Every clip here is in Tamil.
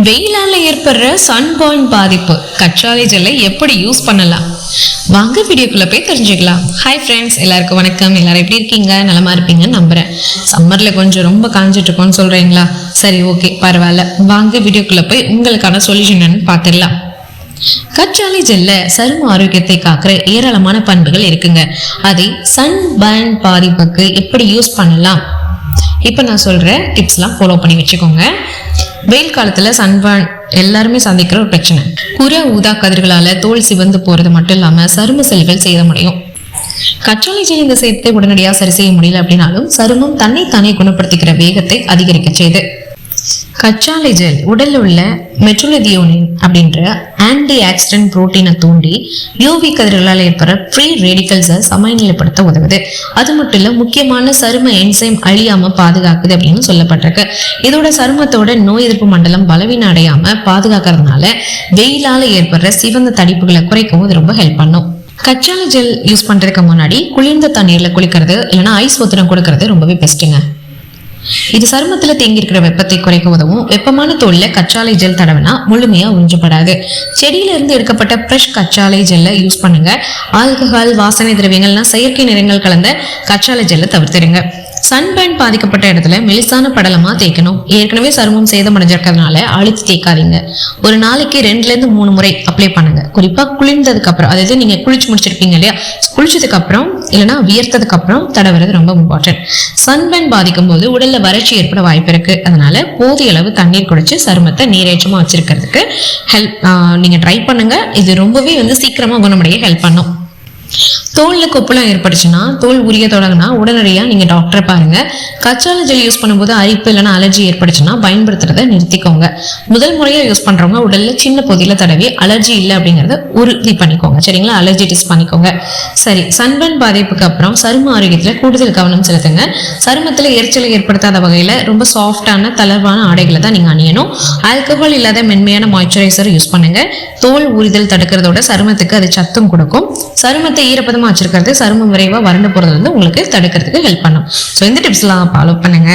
வெயிலால ஏற்படுற சன்பர்ன் பாதிப்பு கற்றாழை ஜெல்லை எப்படி யூஸ் பண்ணலாம் வாங்க வீடியோக்குள்ள போய் தெரிஞ்சுக்கலாம். ஹாய் ஃப்ரெண்ட்ஸ், எல்லாருக்கும் வணக்கம். எல்லாரும் எப்படி இருக்கீங்க? நலமா இருப்பீங்கன்னு நம்புறேன். சம்மர்ல கொஞ்சம் ரொம்ப காஞ்சிட்டு இருக்கோம்னு சொல்றீங்களா? சரி, ஓகே, பரவாயில்ல. வாங்க வீடியோக்குள்ள போய் உங்களுக்கான சொல்யூஷன் பார்த்துடலாம். கற்றாழை ஜெல்ல சரும ஆரோக்கியத்தை காக்கிற ஏராளமான பண்புகள் இருக்குங்க. அதை சன்பர்ன் பாதிப்புக்கு எப்படி யூஸ் பண்ணலாம் இப்ப நான் சொல்ற டிப்ஸ்லாம் ஃபாலோ பண்ணி வச்சுக்கோங்க. வெயில் காலத்துல சன்பர்ன் எல்லாருமே சந்திக்கிற ஒரு பிரச்சனை. புற ஊதா கதிர்களால தோல் சிவந்து போறது மட்டும் இல்லாம சரும செல்கள் செய்ய முடியும். கற்றாழை ஜெல் இந்த சேதத்தை உடனடியாக சரி செய்ய முடியல அப்படின்னாலும் சருமம் தன்னைத்தானே குணப்படுத்திக்கிற வேகத்தை அதிகரிக்க செய்து. கற்றாழை ஜெல் உடல்ல உள்ள மெட்ரோலிதியோனின் அப்படின்ற ஆன்டி ஆக்சிடென்ட் புரோட்டீனை தூண்டி யூவி கதிர்களால் ஏற்படுற ஃப்ரீ ரேடிக்கல்ஸை சமநிலைப்படுத்த உதவுது. அது மட்டும் இல்ல, முக்கியமான சரும என்சைம் அழியாம பாதுகாக்குது அப்படின்னு சொல்லப்பட்டிருக்கு. இதோட சருமத்தோட நோய் எதிர்ப்பு மண்டலம் பலவீனம் அடையாம பாதுகாக்கிறதுனால வெயிலால ஏற்படுற சிவந்த தடிப்புகளை குறைக்கவும் இது ரொம்ப ஹெல்ப் பண்ணும். கற்றாழை ஜெல் யூஸ் பண்றதுக்கு முன்னாடி குளிர்ந்த தண்ணீர்ல குளிக்கிறது இல்லைன்னா ஐஸ் ஒத்தனம் கொடுக்கறது ரொம்பவே பெஸ்ட்டுங்க. இது சருமத்துல தேங்கி இருக்கிற வெப்பத்தை குறைக்க உதவும். வெப்பமான தோல்ல கற்றாழை ஜெல் தடவினா முழுமையா உறிஞ்சப்படாது. செடியில இருந்து எடுக்கப்பட்ட ஃப்ரெஷ் கற்றாழை ஜெல்லை யூஸ் பண்ணுங்க. ஆல்கஹால், வாசனை திரவியங்கள்லாம் செயற்கை நிறங்கள் கலந்த கற்றாழை ஜெல்லை தவிர்த்துடுங்க. சன்பர்ன் பாதிக்கப்பட்ட இடத்துல மெலிசான படலமா தேய்க்கணும். ஏற்கனவே சருமம் சேதமடைஞ்சிருக்கிறதுனால அழுத்தி தேய்க்காதீங்க. ஒரு நாளைக்கு 2-3 முறை அப்ளை பண்ணுங்க. குறிப்பா குளிர்ந்ததுக்கு அப்புறம், அதாவது நீங்க குளிச்சு முடிச்சிருப்பீங்க இல்லையா, குளிச்சதுக்கு அப்புறம் இல்லைன்னா வியர்த்ததுக்கு அப்புறம் தடவுறது ரொம்ப இம்பார்ட்டன்ட். சன்பர்ன் பாதிக்கும் போது உடல்ல வறட்சி ஏற்பட வாய்ப்பு இருக்கு. அதனால போதிய அளவு தண்ணீர் குடிச்சு சருமத்தை நீரேற்றமா வச்சிருக்கிறதுக்கு நீங்க ட்ரை பண்ணுங்க. இது ரொம்பவே சீக்கிரமா குணமடைய ஹெல்ப் பண்ணும். தோல்ல கொப்பளம் ஏற்பட்டுச்சுன்னா, தோல் உரிய தொடங்கினா உடனடியா நீங்க டாக்டரை பாருங்க. கற்றாழை ஜெல் யூஸ் பண்ணும்போது அரிப்பு இல்லைன்னா அலர்ஜி ஏற்பட்டுச்சுன்னா பயன்படுத்துறத நிறுத்திக்கோங்க. முதல் முறையா யூஸ் பண்றவங்க உடல்ல சின்ன பகுதியில தடவி அலர்ஜி இல்லை அப்படிங்கறத உறுதி பண்ணிக்கோங்க. சரிங்களா? அலர்ஜி டெஸ்ட் பண்ணிக்கோங்க. சரி, சன்பர்ன் பாதிப்புக்கு அப்புறம் சரும ஆரோக்கியத்துல கூடுதல் கவனம் செலுத்துங்க. சருமத்துல எரிச்சலை ஏற்படுத்தாத வகையில ரொம்ப சாஃப்டான தளர்வான ஆடைகளை தான் நீங்க அணியணும். ஆல்கஹால் இல்லாத மென்மையான மாய்ஸ்சரைசர் யூஸ் பண்ணுங்க. தோல் உரிதல் தடுக்கிறதோட சருமத்துக்கு அது சத்தம் கொடுக்கும். சருமத்தை ஈரப்பதமா வச்சிருக்கிறது சருமம் விரைவா வறண்டு போறது உங்களுக்கு தடுக்கிறதுக்கு ஹெல்ப் பண்ணும். ஸோ இந்த டிப்ஸ் எல்லாம் ஃபாலோ பண்ணுங்க.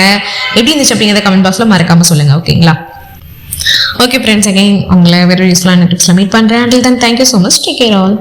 எப்படி இருந்துச்சு அப்படிங்கிறத கமெண்ட் பாக்ஸ்ல மறக்காம சொல்லுங்க. ஓகேங்களா? ஓகே ஃப்ரெண்ட்ஸ், அகைன் உங்களை வேற யூஸ்ஃபுல்லான டிப்ஸ்ல மீட் பண்றேன். Until then, thank you so much. Take care all.